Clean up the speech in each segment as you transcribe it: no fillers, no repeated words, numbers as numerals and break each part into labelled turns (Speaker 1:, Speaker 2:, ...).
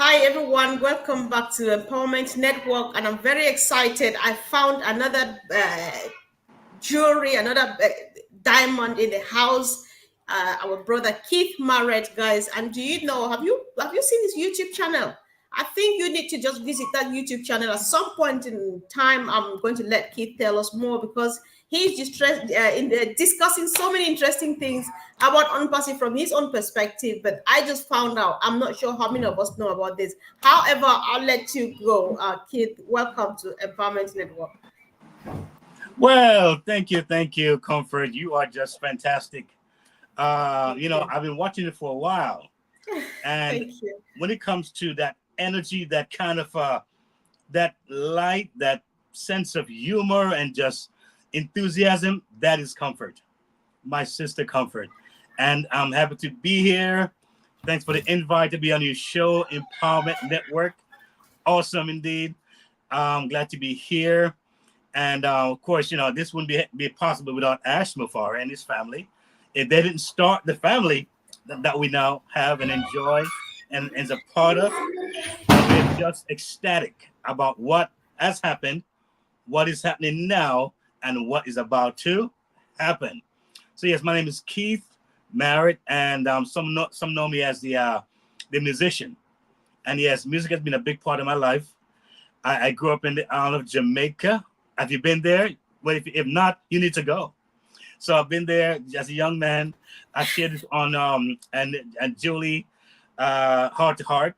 Speaker 1: Hi everyone, welcome back to Empowerment Network, and I'm very excited. I found another jewelry, another diamond in the house. Our brother Keith Marrett, guys. And do you know? Have you seen his YouTube channel? I think you need to just visit that YouTube channel at some point in time. I'm going to let Keith tell us more because he's discussing so many interesting things about OnPassIVE from his own perspective. But I just found out. I'm not sure how many of us know about this. However, I'll let you go, Keith. Welcome to Empowerment Network.
Speaker 2: Well, thank you, Comfort. You are just fantastic. I've been watching it for a while, and
Speaker 1: Thank you.
Speaker 2: when it comes to that energy, that kind of that light, that sense of humor, and just enthusiasm, that is Comfort, my sister Comfort, and I'm happy to be here. Thanks for the invite to be on your show, Empowerment Network. Awesome indeed. I'm glad to be here. And of course, this wouldn't be possible without Ash Mufar and his family. If they didn't start the family that we now have and enjoy and is a part of, we're just ecstatic about what has happened, what is happening now, and what is about to happen. So yes, my name is Keith Merritt, and some know me as the musician. And yes, music has been a big part of my life. I grew up in the island of Jamaica. Have you been there? Well, if not, you need to go. So I've been there as a young man. I shared this on and Julie, Heart to Heart.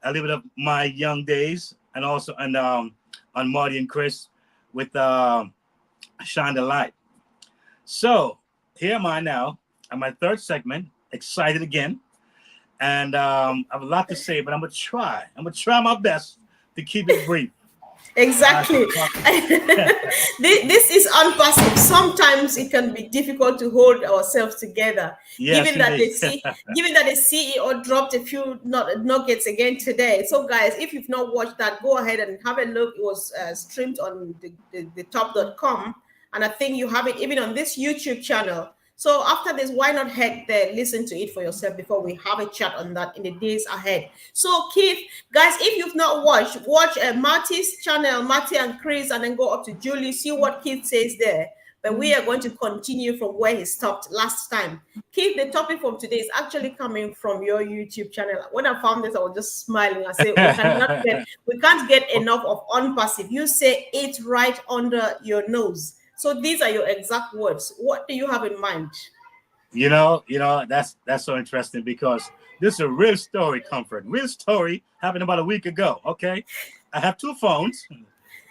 Speaker 2: I lived up my young days, and also on Marty and Chris with Shine the Light. So here am I now on my third segment, excited again, and I have a lot to say, but I'm gonna try. I'm gonna try my best to keep it brief.
Speaker 1: Exactly. This is unpassive. Sometimes it can be difficult to hold ourselves together,
Speaker 2: Yes, indeed.
Speaker 1: given that the CEO dropped a few nuggets again today. So, guys, if you've not watched that, go ahead and have a look. It was streamed on the top.com, and I think you have it even on this YouTube channel. So after this, why not head there, listen to it for yourself before we have a chat on that in the days ahead. So Keith, guys, if you've not watch Marty's channel, Marty and Chris, and then go up to Julie, see what Keith says there. But we are going to continue from where he stopped last time. Keith, the topic from today is actually coming from your YouTube channel. When I found this, I was just smiling. I said, we can't get enough of OnPassIVE. You say it right under your nose. So these are your exact words. What do you have in mind?
Speaker 2: That's so interesting because this is a real story, Comfort. Real story happened about a week ago. Okay, I have two phones,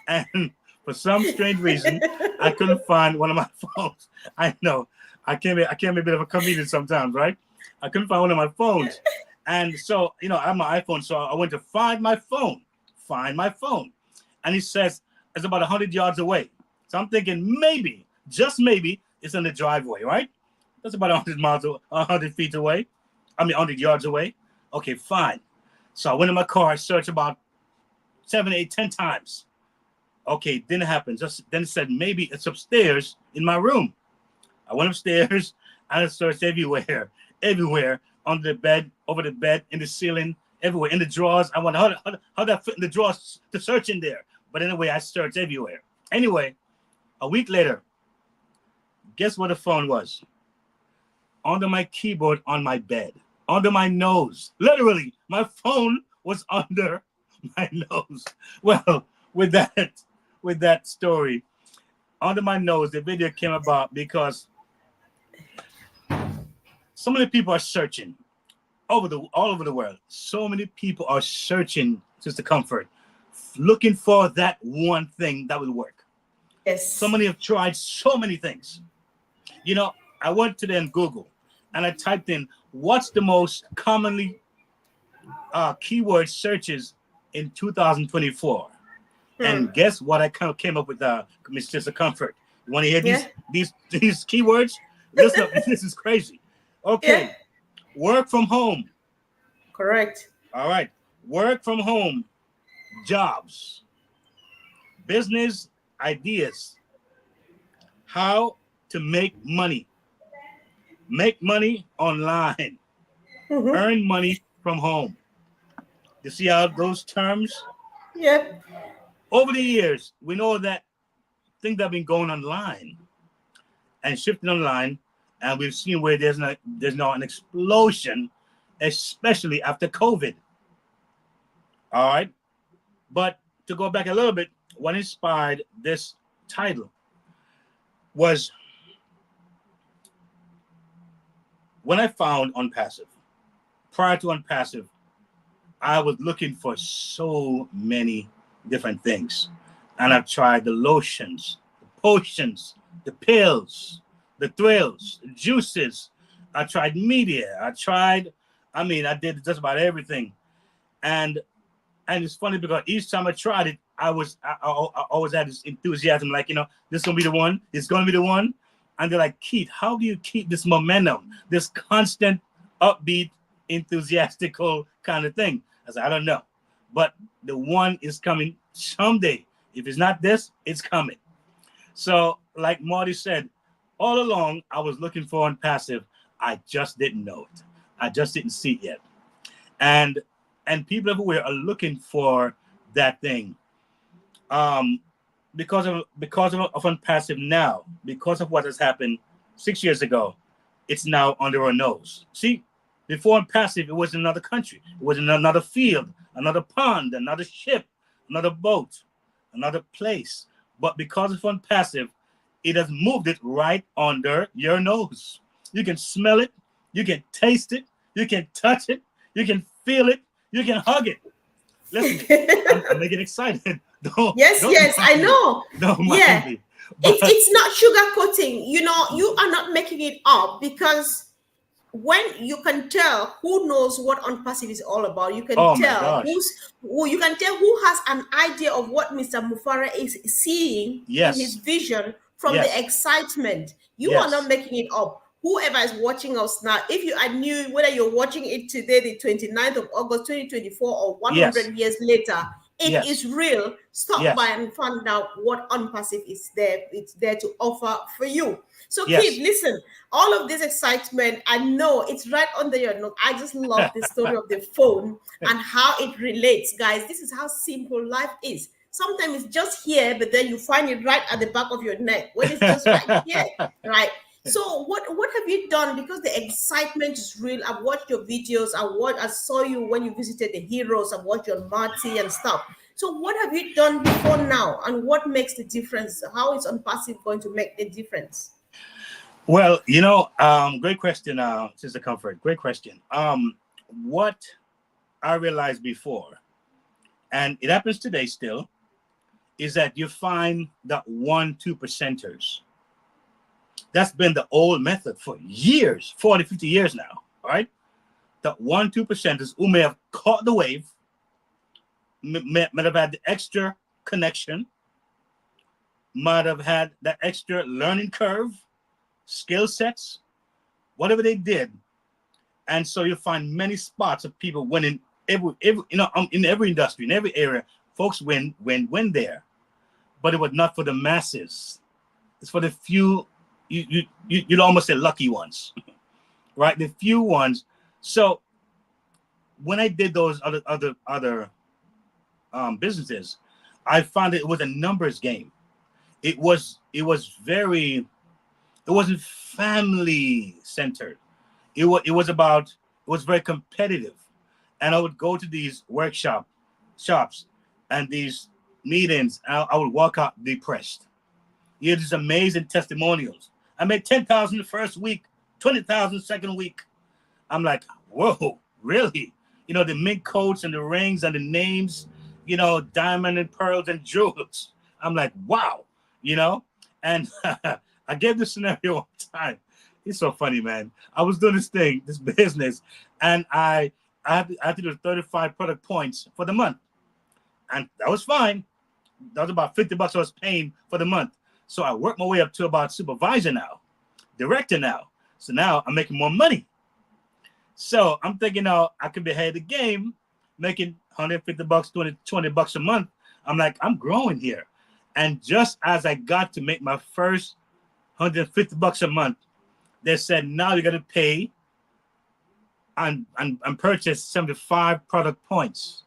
Speaker 2: and for some strange reason, I couldn't find one of my phones. I know I can be a bit of a comedian sometimes, right? I couldn't find one of my phones, and so I have my iPhone, so I went to find my phone, and it says it's about 100 yards away. So I'm thinking maybe, just maybe, it's in the driveway, right? That's about 100 feet away. 100 yards away. Okay, fine. So I went in my car, I searched about 7, 8, 10 times. Okay, didn't happen. Then it said maybe it's upstairs in my room. I went upstairs and I searched everywhere, under the bed, over the bed, in the ceiling, everywhere, in the drawers. I wonder how that fit in the drawers to search in there. But anyway, I searched everywhere. Anyway, a week later, guess what the phone was? Under my keyboard on my bed, under my nose. Literally, my phone was under my nose. Well, with that story, under my nose, the video came about because so many people are searching all over the world. So many people are searching just to comfort, looking for that one thing that will work.
Speaker 1: Yes.
Speaker 2: So many have tried so many things. I went to then Google and I typed in what's the most commonly keyword searches in 2024. And guess what I kind of came up with, Mr. Comfort. You want to hear these keywords? Listen up, this is crazy. Okay. Yeah. Work from home.
Speaker 1: Correct.
Speaker 2: All right. Work from home. Jobs. Business ideas. How to make money. Make money online. Earn money from home. You see how those terms
Speaker 1: Yeah.
Speaker 2: over the years, we know that things have been going online and shifting online, and we've seen where there's now an explosion, especially after COVID. All right, but to go back a little bit, what inspired this title was when I found OnPassIVE. Prior to OnPassIVE, I was looking for so many different things. And I've tried the lotions, the potions, the pills, the thrills, the juices. I tried media. I did just about everything. And it's funny because each time I tried it, I always had this enthusiasm, like, this is gonna be the one, it's gonna be the one. And they're like, Keith, how do you keep this momentum, this constant, upbeat, enthusiastical kind of thing? I said, I don't know. But the one is coming someday. If it's not this, it's coming. So, like Marty said, all along I was looking for OnPassIVE. I just didn't know it. I just didn't see it yet. And people everywhere are looking for that thing. Because of OnPassIVE now, because of what has happened 6 years ago, it's now under our nose. See, before OnPassIVE, it was in another country. It was in another field, another pond, another ship, another boat, another place. But because of OnPassIVE, it has moved it right under your nose. You can smell it, you can taste it, you can touch it, you can feel it, you can hug it. Listen, I'm making excited.
Speaker 1: Yes,
Speaker 2: Don't
Speaker 1: yes, I
Speaker 2: mind me.
Speaker 1: know.
Speaker 2: Don't mind
Speaker 1: Yeah.
Speaker 2: me. But
Speaker 1: It's not sugarcoating. You are not making it up, because when you can tell who knows what OnPassIVE is all about, you can
Speaker 2: oh my
Speaker 1: tell
Speaker 2: gosh,
Speaker 1: you can tell who has an idea of what Mr. Mufara is seeing in his
Speaker 2: yes,
Speaker 1: vision from the
Speaker 2: yes,
Speaker 1: excitement. You are not
Speaker 2: yes,
Speaker 1: making it up. Whoever is watching us now, if you are new, whether you're watching it today, the 29th of August 2024, or
Speaker 2: yes,
Speaker 1: 100 years later, it
Speaker 2: yes,
Speaker 1: is real. Stop by
Speaker 2: yes,
Speaker 1: and find out what OnPassIVE is there. It's there to offer for you. So, Kid,
Speaker 2: yes.
Speaker 1: listen, all of this excitement, I know it's right under your nose. I just love the story of the phone and how it relates, guys. This is how simple life is. Sometimes it's just here, but then you find it right at the back of your neck when it's just right here, right? So what have you done? Because the excitement is real. I've watched your videos. I saw you when you visited the heroes. I've watched your Marty and stuff. So what have you done before now, and what makes the difference? How is OnPassIVE going to make the difference?
Speaker 2: Well, great question, Sister Comfort. Great question. What I realized before, and it happens today still, is that you find that 1-2 percenters. That's been the old method for years, 40, 50 years now. All right. The 1-2 percenters who may have caught the wave, might have had the extra connection, might have had that extra learning curve, skill sets, whatever they did. And so you find many spots of people winning in every industry, in every area. Folks win there. But it was not for the masses. It's for the few, you'd almost say lucky ones, right? The few ones. So when I did those other businesses, I found it was a numbers game. It wasn't family centered. It was very competitive. And I would go to these shops and these meetings, and I would walk out depressed. You hear these amazing testimonials. I made 10,000 the first week, 20,000 second week. I'm like, whoa, really? The mink coats and the rings and the names, diamond and pearls and jewels. I'm like, wow, And I gave this scenario one time. It's so funny, man. I was doing this business, and I had to do 35 product points for the month. And that was fine. That was about $50 I was paying for the month. So I worked my way up to about supervisor now, director now. So now I'm making more money. So I'm thinking, I could be ahead of the game, making $150, $20 a month. I'm like, I'm growing here. And just as I got to make my first $150 a month, they said, now you got to pay and purchase 75 product points.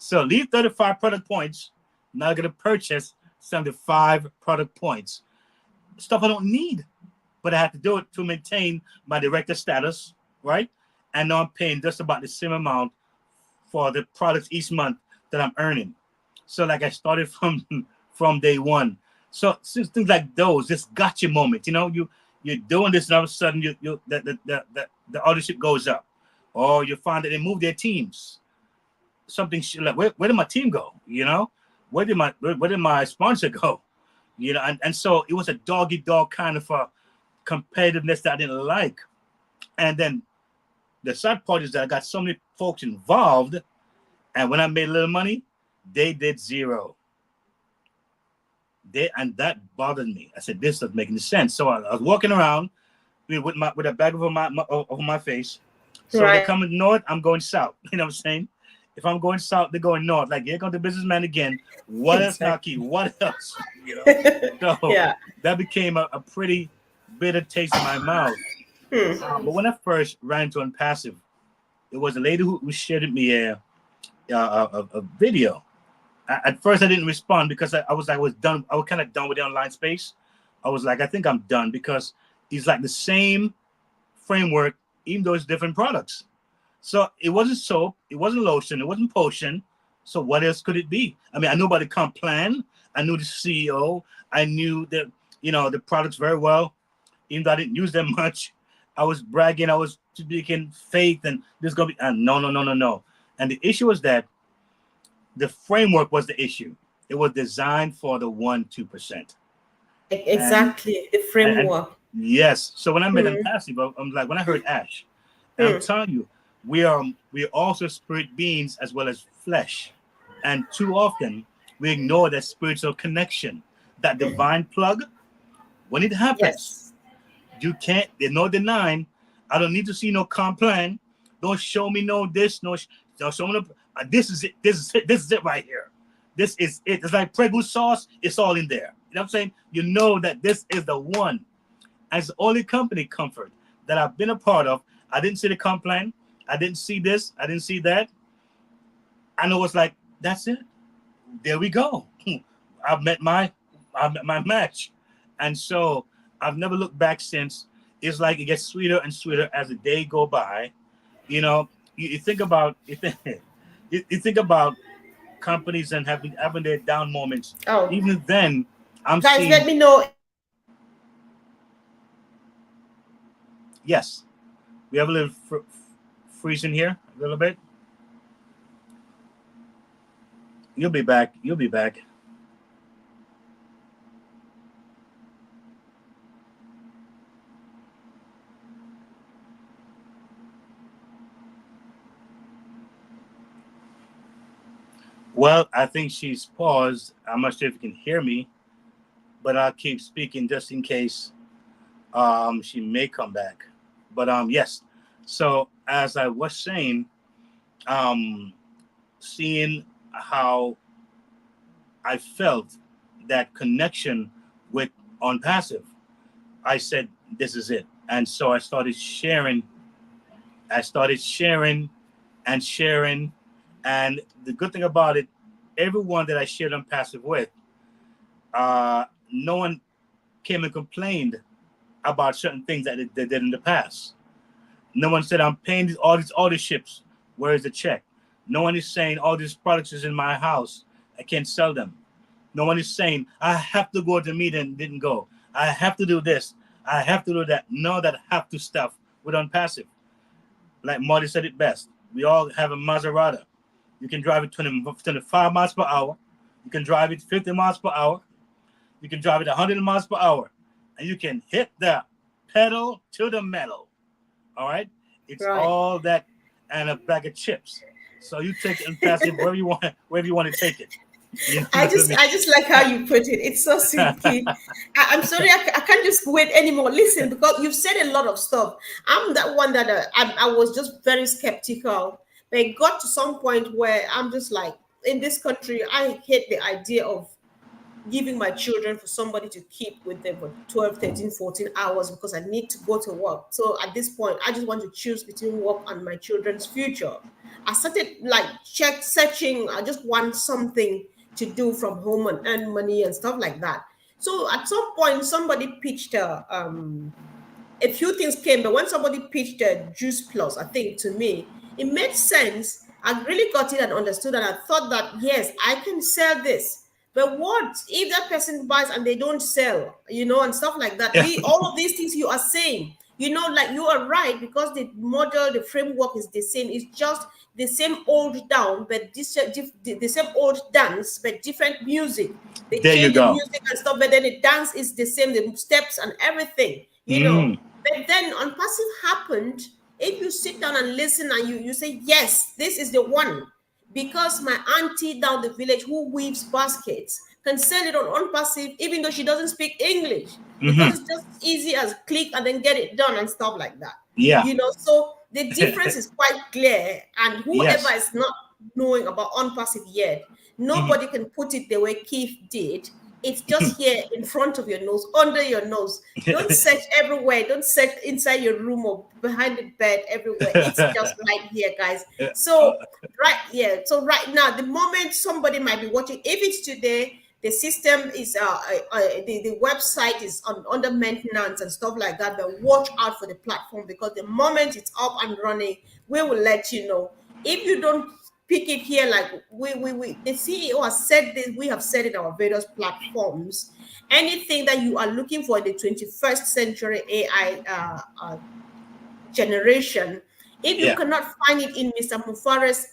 Speaker 2: So leave 35 product points. Now I'm gonna purchase 75 product points. Stuff I don't need, but I have to do it to maintain my director status, right? And now I'm paying just about the same amount for the products each month that I'm earning. So like I started from from day one. So since things like those, this gotcha moment, you're doing this and all of a sudden the ownership goes up, or you find that they move their teams. Something like where did my team go? Where did my sponsor go? And so it was a dog eat dog kind of a competitiveness that I didn't like. And then the sad part is that I got so many folks involved, and when I made a little money, they did zero. And that bothered me. I said, this doesn't make any sense. So I was walking around with a bag over my face. So
Speaker 1: Right.
Speaker 2: they're coming north, I'm going south. You know what I'm saying? If I'm going south, they're going north. Like, here comes the businessman again. What else, Naki? What else? So
Speaker 1: Yeah.
Speaker 2: that became a pretty bitter taste in my mouth. But when I first ran into OnPassive, it was a lady who shared with me a video. At first, I didn't respond because I was done. I was kind of done with the online space. I was like, I think I'm done, because it's like the same framework, even though it's different products. So it wasn't soap, it wasn't lotion, it wasn't potion. So what else could it be? I mean, I knew about the comp plan. I knew the CEO. I knew the products very well, even though I didn't use them much. I was bragging. I was speaking faith, and this is gonna be. No. And the issue was that the framework was the issue. It was designed for the 1-2%.
Speaker 1: Exactly. The
Speaker 2: And
Speaker 1: framework.
Speaker 2: yes. So when I met OnPassive, I'm like, when I heard Ash, and I'm telling you, we are also spirit beings as well as flesh. And too often we ignore that spiritual connection, that divine plug. When it happens,
Speaker 1: Yes.
Speaker 2: there's no denying. I don't need to see no comp plan. Don't show me no this, don't show me this is it. This is it right here. This is it. It's like Prego sauce. It's all in there. You know what I'm saying? You know that this is the one. And it's the only company, Comfort, that I've been a part of. I didn't see the comp plan. I didn't see this. I didn't see that. I know it's like, that's it. There we go. I've met my match. And so I've never looked back since. It's like it gets sweeter and sweeter as the day go by. You think about you think about companies and having their down moments.
Speaker 1: Oh,
Speaker 2: Even then, I'm
Speaker 1: guys, let
Speaker 2: seeing,
Speaker 1: me know.
Speaker 2: yes, we have a little freezing here, a little bit. You'll be back. You'll be back. Well, I think she's paused. I'm not sure if you can hear me, but I'll keep speaking just in case she may come back. But yes. So as I was saying, seeing how I felt that connection with OnPassive, I said, this is it. And so I started sharing. I started sharing and sharing. And the good thing about it, everyone that I shared OnPassive with, no one came and complained about certain things that they did in the past. No one said, I'm paying all these auditorships. Where is the check? No one is saying all these products is in my house. I can't sell them. No one is saying, I have to go to the meeting and didn't go. I have to do this. I have to do that. No, that have to stuff with OnPassive. Like Marty said it best. We all have a Maserati. You can drive it 25 miles per hour. You can drive it 50 miles per hour. You can drive it 100 miles per hour. And you can hit the pedal to the metal. All right? It's
Speaker 1: Right.
Speaker 2: all that and a bag of chips. So you take it and pass it wherever you want to take it. You know
Speaker 1: I
Speaker 2: what I
Speaker 1: just
Speaker 2: mean?
Speaker 1: I just like how you put it. It's so silky. I'm sorry, I can't just wait anymore. Listen, because you've said a lot of stuff. I'm that one that I was just very skeptical. But it got to some point where I'm just like, in this country, I hate the idea of giving my children for somebody to keep with them for 12, 13, 14 hours because I need to go to work. So at this point, I just want to choose between work and my children's future. I started like searching. I just want something to do from home and earn money and stuff like that. So at some point, somebody pitched a few things came, but when somebody pitched a Juice Plus, I think to me, it made sense. I really got it and understood, and I thought that yes, I can sell this. But what if that person buys and they don't sell, and stuff like that?
Speaker 2: Yeah.
Speaker 1: All of these things you are saying, like you are right, because the model, the framework is the same. It's just the same old down, but the same old dance, but different music. They
Speaker 2: There you
Speaker 1: change the
Speaker 2: go.
Speaker 1: music and stuff, but then the dance is the same, the steps and everything.
Speaker 2: Mm.
Speaker 1: But then on passive happened, if you sit down and listen and you say, yes, this is the one, because my auntie down the village who weaves baskets can sell it on passive, even though she doesn't speak English, because
Speaker 2: Mm-hmm.
Speaker 1: it's just easy as click and then get it done and stuff like that.
Speaker 2: Yeah.
Speaker 1: So the difference is quite clear, and whoever
Speaker 2: Yes.
Speaker 1: is not knowing about passive yet,
Speaker 2: Mhm.
Speaker 1: nobody can put it the way Keith did. It's just here in front of your nose, under your nose. Don't search everywhere. Don't search inside your room or behind the bed, everywhere. It's just right here, guys. So So right now, the moment somebody might be watching, if it's today, the system is the website is under maintenance and stuff like that. But watch out for the platform, because the moment it's up and running, we will let you know. If you don't pick it here, like we the CEO has said this, we have said it on our various platforms. Anything that you are looking for in the 21st century AI generation, if you
Speaker 2: Yeah.
Speaker 1: cannot find it in Mr. Mufare's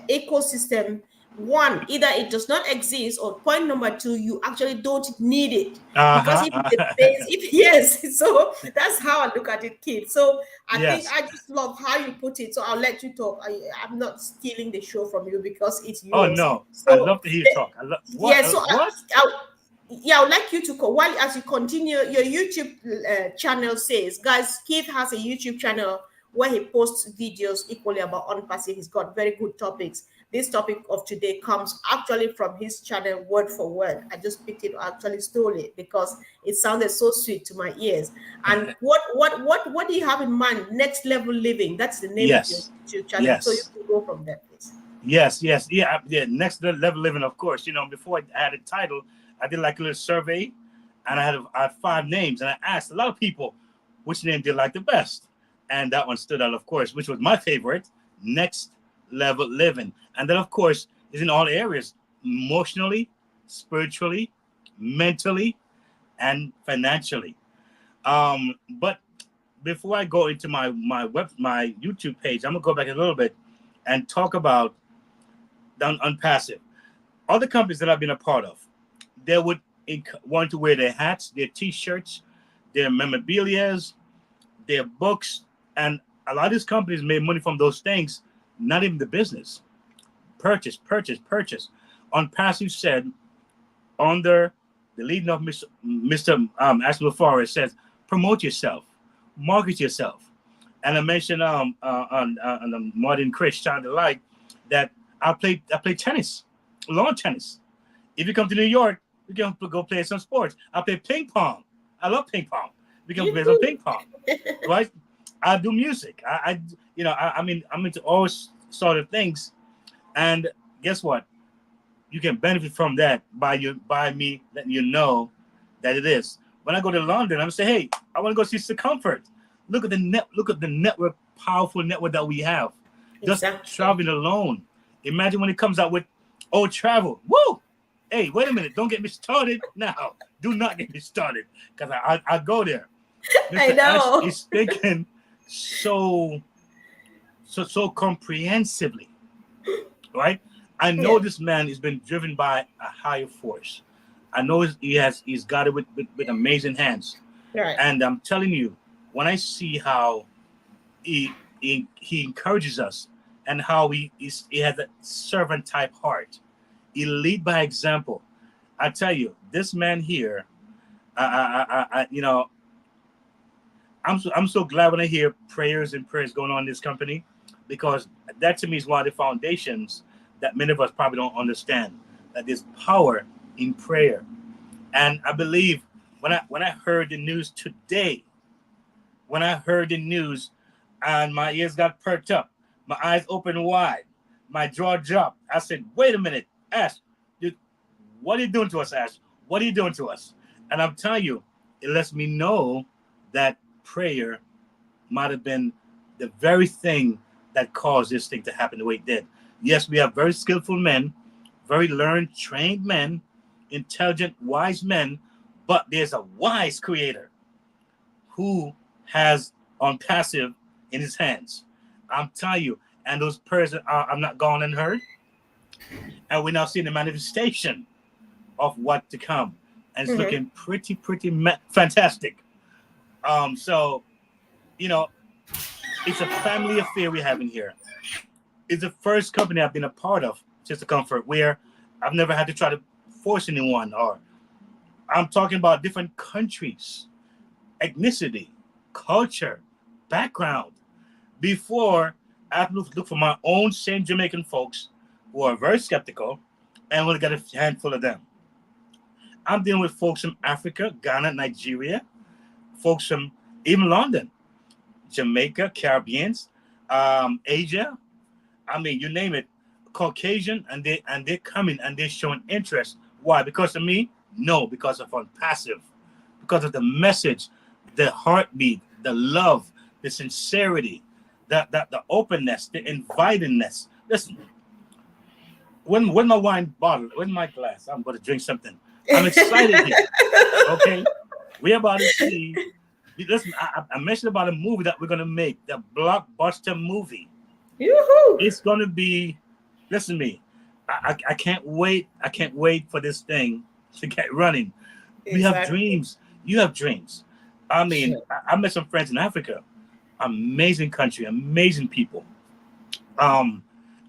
Speaker 1: ecosystem, one, either it does not exist, or point number two, you actually don't need it. Because
Speaker 2: Uh-huh.
Speaker 1: if it's the base, if yes, so that's how I look at it, kid. So I think
Speaker 2: Yes.
Speaker 1: I just love how you put it. So I'll let you talk. I'm not stealing the show from you because it's
Speaker 2: Oh
Speaker 1: yours.
Speaker 2: no. I
Speaker 1: So
Speaker 2: love to hear you talk. I love what
Speaker 1: yeah, so
Speaker 2: what?
Speaker 1: I would like you to while as you continue your YouTube channel says, guys, Keith has a YouTube channel where he posts videos equally about OnPassIVE. He's got very good topics. This topic of today comes actually from his channel, word for word. I just picked it, actually stole it because it sounded so sweet to my ears. And what do you have in mind? Next Level Living. That's the name of your
Speaker 2: Yes.
Speaker 1: YouTube channel. So you
Speaker 2: Yes.
Speaker 1: can go from there, please.
Speaker 2: Yes, yes, yeah, yeah. Next level living, of course. Before I had a title, I did like a little survey, and I had 5 names, and I asked a lot of people which name they like the best, and that one stood out, of course, which was my favorite, Next Level Living, and then of course is in all areas, emotionally, spiritually, mentally, and financially. But before I go into my YouTube page, I'm gonna go back a little bit and talk about down on passive. Other companies that I've been a part of, they would want to wear their hats, their T-shirts, their memorabilias, their books, and a lot of these companies made money from those things. Not even the business. Purchase, purchase, purchase. OnPassIVE said under the leading of Mr. Ashton Forrest says, promote yourself, market yourself. And I mentioned on the Martin Chris Child Alike that I play tennis, lawn tennis. If you come to New York, we can go play some sports. I play ping pong. I love ping pong. We can play some ping pong, right? I do music. I'm into all sort of things. And guess what? You can benefit from that by me letting you know that it is. When I go to London, I'm gonna say, hey, I want to go see Circumference. Look at the network, powerful network that we have. Just
Speaker 1: Exactly.
Speaker 2: traveling alone. Imagine when it comes out with travel. Woo! Hey, wait a minute. Don't get me started now. Do not get me started. Because I go there.
Speaker 1: I
Speaker 2: Mr. Ash
Speaker 1: know.
Speaker 2: is speaking so comprehensively. Right? I know
Speaker 1: Yeah.
Speaker 2: this man has been driven by a higher force. I know he's got it with amazing hands.
Speaker 1: Right.
Speaker 2: And I'm telling you, when I see how he encourages us and how he has a servant type heart, he lead by example. I tell you, this man here, I'm so glad when I hear prayers and prayers going on in this company, because that to me is one of the foundations that many of us probably don't understand, that there's power in prayer. And I believe when I heard the news today, when I heard the news, and my ears got perked up, my eyes opened wide. my jaw dropped. I said, wait a minute, Ash, dude, what are you doing to us, Ash? What are you doing to us? And I'm telling you, it lets me know that prayer might have been the very thing that caused this thing to happen the way it did. Yes, we have very skillful men, very learned, trained men, intelligent, wise men, but there's a wise creator who has on passive in his hands. I'm telling you, and those prayers are not gone unheard. And we're now seeing the manifestation of what to come. And it's
Speaker 1: Mm-hmm.
Speaker 2: looking pretty fantastic. So, you know, it's a family affair we have in here. It's the first company I've been a part of, just a comfort, where I've never had to try to force anyone, or I'm talking about different countries, ethnicity, culture, background. Before I have to look for my own same Jamaican folks who are very skeptical and want to get a handful of them. I'm dealing with folks from Africa, Ghana, Nigeria, folks from even London, Jamaica, Caribbeans, Asia. I mean, you name it, Caucasian, and they're coming and they're showing interest. Why? Because of me? No, because of OnPassIVE, because of the message, the heartbeat, the love, the sincerity, the openness, the invitingness. Listen, when my wine bottle, when my glass, I'm going to drink something. I'm excited here. Okay, we're about to see. Listen, I mentioned about a movie that we're going to make, the blockbuster movie.
Speaker 1: Yoo-hoo.
Speaker 2: It's going to be. Listen to me. I can't wait. I can't wait for this thing to get running. We have
Speaker 1: Exactly.
Speaker 2: dreams. You have dreams. I mean,
Speaker 1: Sure.
Speaker 2: I met some friends in Africa. Amazing country, amazing people. I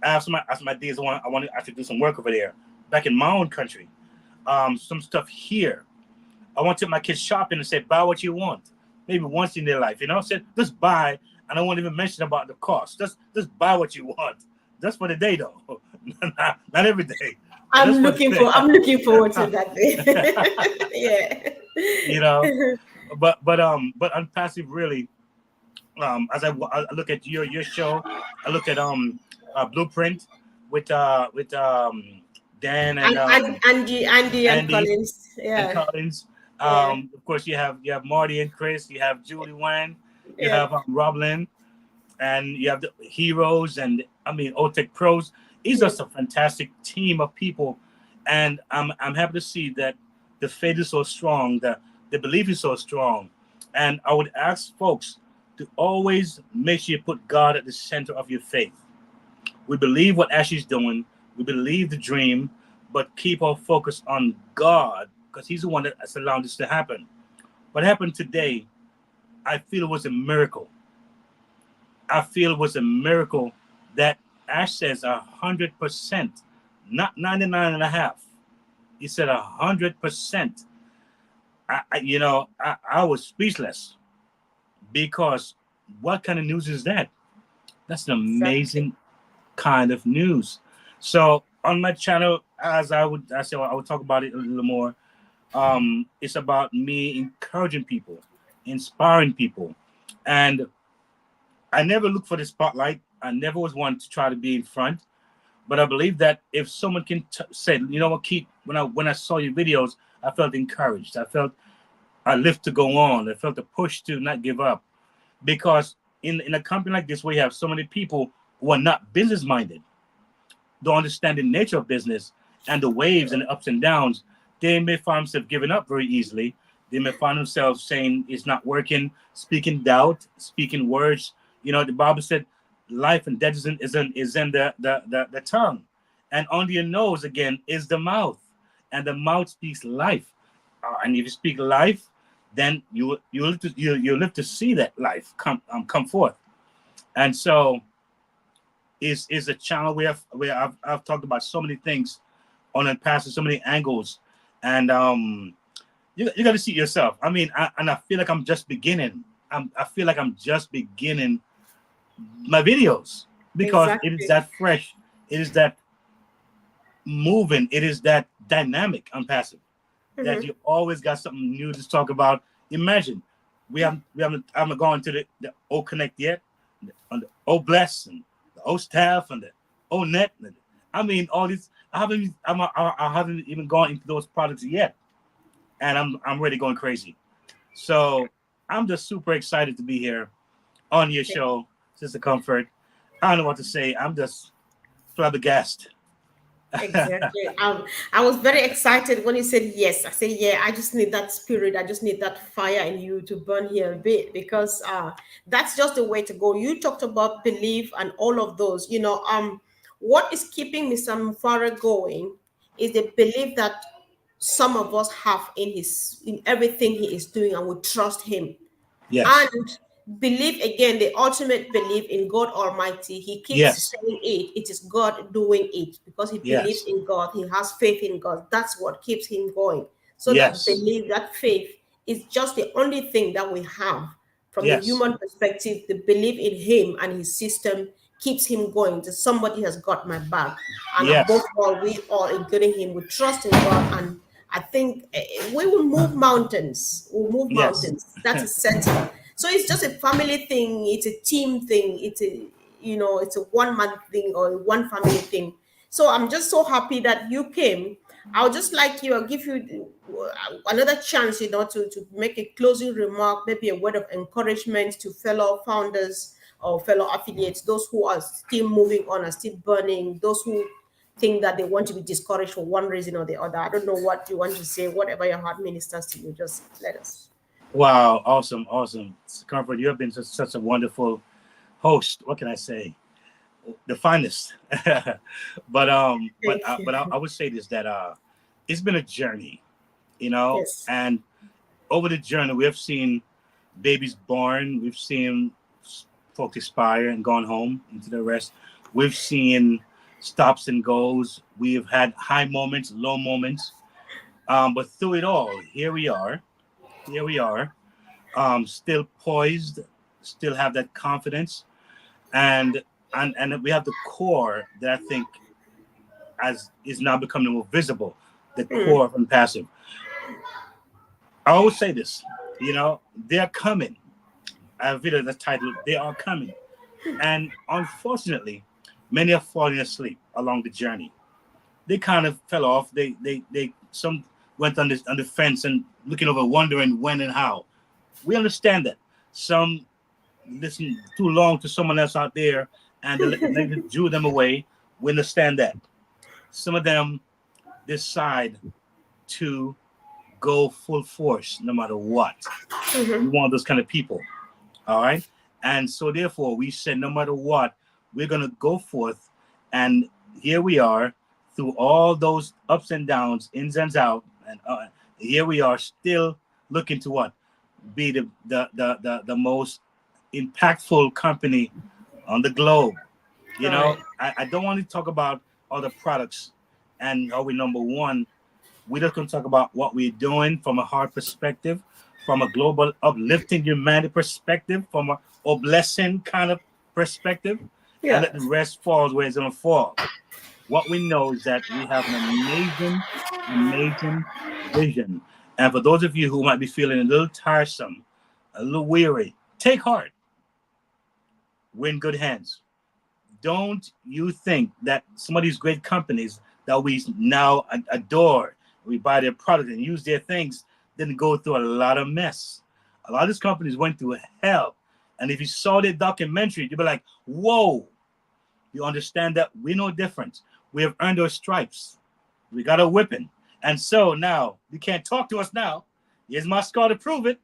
Speaker 2: have some ideas. I want to actually do some work over there, back in my own country. Some stuff here. I want to take my kids shopping and say, buy what you want. Maybe once in their life, Say, just buy, and I won't even mention about the cost. Just buy what you want. Just for the day, though. Not every day, but just for the
Speaker 1: I'm looking forward to
Speaker 2: day.
Speaker 1: that day. Yeah.
Speaker 2: you know, but Unpassive really. As I look at your show, I look at Blueprint with Dan and
Speaker 1: And Andy and
Speaker 2: Andy
Speaker 1: Collins.
Speaker 2: and
Speaker 1: Yeah.
Speaker 2: Collins.
Speaker 1: Yeah.
Speaker 2: Of course, you have Marty and Chris. You have Julie Wan. You
Speaker 1: Yeah.
Speaker 2: have Roblin, and you have the Heroes, and I mean Otech Pros. It's
Speaker 1: Yeah.
Speaker 2: just a fantastic team of people, and I'm happy to see that the faith is so strong, the belief is so strong, and I would ask folks to always make sure you put God at the center of your faith. We believe what Ashley's doing. We believe the dream, but keep our focus on God because He's the one that's allowed this to happen. What happened today, I feel it was a miracle. I feel it was a miracle that Ash says 100%, not 99 and a half. He said 100%. I was speechless because what kind of news is that? That's an
Speaker 1: Exactly.
Speaker 2: amazing kind of news. So on my channel, as I said, I would talk about it a little more. It's about me encouraging people, inspiring people, and I never look for the spotlight. I never was one to try to be in front, but I believe that if someone can say, you know what, Keith, when I saw your videos, I felt encouraged. I felt a lift to go on. I felt a push to not give up, because in a company like this, where you have so many people who are not business minded, don't understand the nature of business and the waves and the ups and downs, they may find themselves giving up very easily. They may find themselves saying it's not working, speaking doubt, speaking words. The Bible said life and death is in the tongue. And under your nose again is the mouth. And the mouth speaks life. And if you speak life, then you live to see that life come forth. And so is a channel where I've talked about so many things on the past, so many angles, and you got to see it yourself. I mean, I feel like I'm just beginning. I feel like I'm just beginning my videos because it is
Speaker 1: Exactly.
Speaker 2: that fresh, it is that moving, it is that dynamic. I'm passive that
Speaker 1: Hmm.
Speaker 2: you always got something new to talk about. Imagine I haven't gone to the O Connect yet, on the O Bless and the O Staff and the Oh, net. I mean, all these. I haven't even gone into those products yet, and I'm really going crazy. So I'm just super excited to be here on your show, Sister Comfort. I don't know what to say. I'm just flabbergasted.
Speaker 1: Exactly. I was very excited when you said yes. I said, yeah, I just need that spirit. I just need that fire in you to burn here a bit because that's just the way to go. You talked about belief and all of those. What is keeping Mr. Mufara going is the belief that some of us have in everything he is doing, and we trust him.
Speaker 2: Yes.
Speaker 1: And believe again, the ultimate belief in God Almighty. He keeps
Speaker 2: Yes.
Speaker 1: saying it is God doing it because he believes
Speaker 2: Yes.
Speaker 1: in God. He has faith in God. That's what keeps him going. So that
Speaker 2: Yes.
Speaker 1: belief, that faith is just the only thing that we have from the
Speaker 2: Yes.
Speaker 1: human perspective. The belief in him and his system keeps him going. That somebody has got my back. And above
Speaker 2: Yes.
Speaker 1: all, we all, including him, we trust in God. And I think we will move mountains. We'll move
Speaker 2: Yes.
Speaker 1: mountains. That is certain. So it's just a family thing. It's a team thing. It's a one man thing or a one family thing. So I'm just so happy that you came. I'll just like you. I'll give you another chance, to make a closing remark, maybe a word of encouragement to fellow founders or fellow affiliates, those who are still moving on, are still burning, those who think that they want to be discouraged for one reason or the other. I don't know what you want to say. Whatever your heart ministers to you, just let us.
Speaker 2: Wow. Awesome. Awesome. Comfort, you have been such a wonderful host. What can I say? The finest.
Speaker 1: Thank you.
Speaker 2: But I would say this that it's been a journey, you know,
Speaker 1: Yes.
Speaker 2: and over the journey we have seen babies born, we've seen folks expire and gone home into the rest. We've seen stops and goes. We've had high moments, low moments. But through it all, here we are. Here we are. Still poised, still have that confidence, and and we have the core that I think as is now becoming more visible. The
Speaker 1: Hmm.
Speaker 2: core from passive. I always say this, they're coming. I have video that's titled "They Are Coming," and unfortunately, many are falling asleep along the journey. They kind of fell off. They some went on the fence and looking over, wondering when and how. We understand that. Some listen too long to someone else out there, and the negative drew them away. We understand that. Some of them decide to go full force no matter what. We want those kind of people. All right. And so therefore we said no matter what, we're gonna go forth, and here we are through all those ups and downs, ins and outs, and here we are still looking to what? Be the most impactful company on the globe.
Speaker 1: All right.
Speaker 2: I don't want to talk about other products and are we number one. We're just going to talk about what we're doing from a heart perspective, from a global uplifting humanity perspective, from a blessing kind of perspective, and let the
Speaker 1: Yes.
Speaker 2: rest fall where it's going to fall. What we know is that we have an amazing, amazing vision. And for those of you who might be feeling a little tiresome, a little weary, take heart. We're in good hands. Don't you think that some of these great companies that we now adore, we buy their product and use their things, didn't go through a lot of mess. A lot of these companies went through hell. And if you saw their documentary, you'd be like, whoa, you understand that we're no different. We have earned our stripes. We got a whipping. And so now you can't talk to us now. Here's my scar to prove it.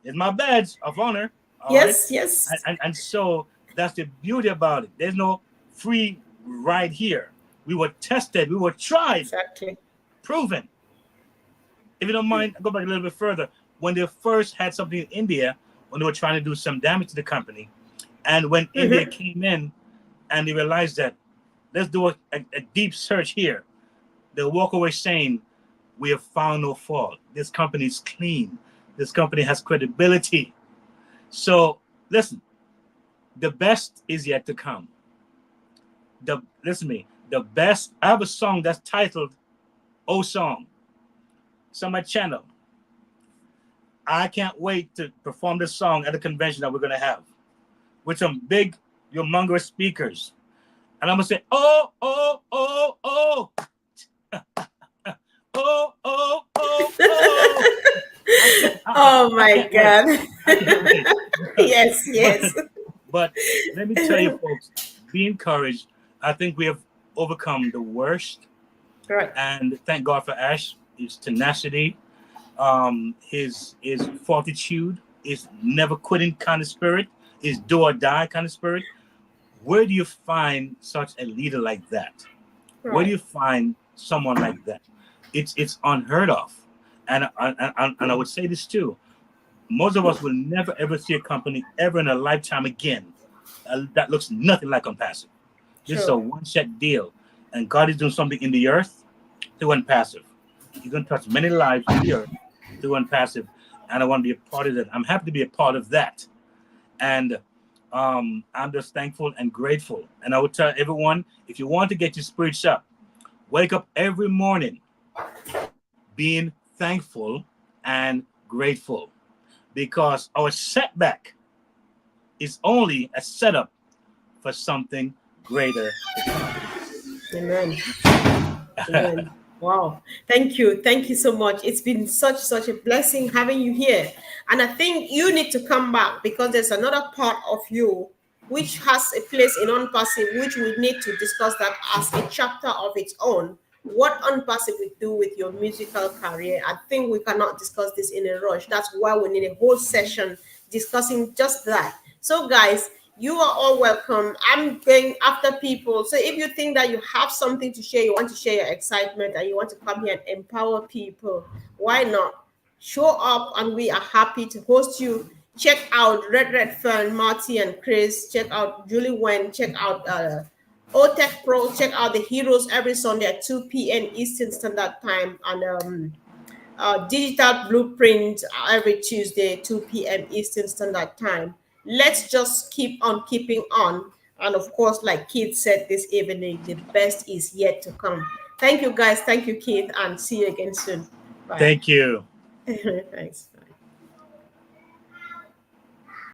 Speaker 2: Here's my badge of honor. All right.
Speaker 1: Yes. Yes.
Speaker 2: And so that's the beauty about it. There's no free ride here. We were tested, we were tried,
Speaker 1: Exactly.
Speaker 2: proven. If you don't mind, I'll go back a little bit further. When they first had something in India, when they were trying to do some damage to the company, and when India
Speaker 1: Mm-hmm.
Speaker 2: came in and they realized that let's do a deep search here, they walk away saying, we have found no fault. This company is clean. This company has credibility. So listen, the best is yet to come. Listen to me. The best. I have a song that's titled "Oh Song." It's on my channel. I can't wait to perform this song at the convention that we're gonna have with some big, humongous speakers. And I'm gonna say, oh, oh, oh, oh, oh, oh, oh, oh.
Speaker 1: Oh
Speaker 2: I
Speaker 1: my
Speaker 2: can't wait.
Speaker 1: God.
Speaker 2: I can't wait.
Speaker 1: Yes,
Speaker 2: but,
Speaker 1: yes.
Speaker 2: but let me tell you, folks, be encouraged. I think we have overcome the worst.
Speaker 1: Right.
Speaker 2: And thank God for Ash, his tenacity, his fortitude, his never quitting kind of spirit, his do or die kind of spirit. Where do you find such a leader like that? Where do
Speaker 1: Right.
Speaker 2: you find someone like that? It's unheard of. And I would say this too. Most of us will never ever see a company ever in a lifetime again that looks nothing like OnPassIVE. This is a
Speaker 1: True.
Speaker 2: one-shot deal, and God is doing something in the earth through OnPassIVE. He's going to touch many lives in the earth through OnPassIVE, and I want to be a part of that. I'm happy to be a part of that, and I'm just thankful and grateful. And I would tell everyone, if you want to get your spirits up, wake up every morning being thankful and grateful, because our setback is only a setup for something greater to come.
Speaker 1: Amen. Amen. Wow. Thank you. Thank you so much. It's been such a blessing having you here. And I think you need to come back because there's another part of you which has a place in OnPassIVE, which we need to discuss that as a chapter of its own. What OnPassIVE will do with your musical career. I think we cannot discuss this in a rush. That's why we need a whole session discussing just that. So, guys, you are all welcome. I'm going after people. So if you think that you have something to share, you want to share your excitement, and you want to come here and empower people, why not? Show up, and we are happy to host you. Check out Red Fern, Marty, and Chris. Check out Julie Wen. Check out OTech Pro. Check out the Heroes every Sunday at 2 p.m. Eastern Standard Time. And Digital Blueprint every Tuesday, 2 p.m. Eastern Standard Time. Let's just keep on keeping on. And of course, like Keith said this evening, the best is yet to come. Thank you, guys. Thank you, Keith, and see you again soon. Bye.
Speaker 2: Thank you.
Speaker 1: Thanks.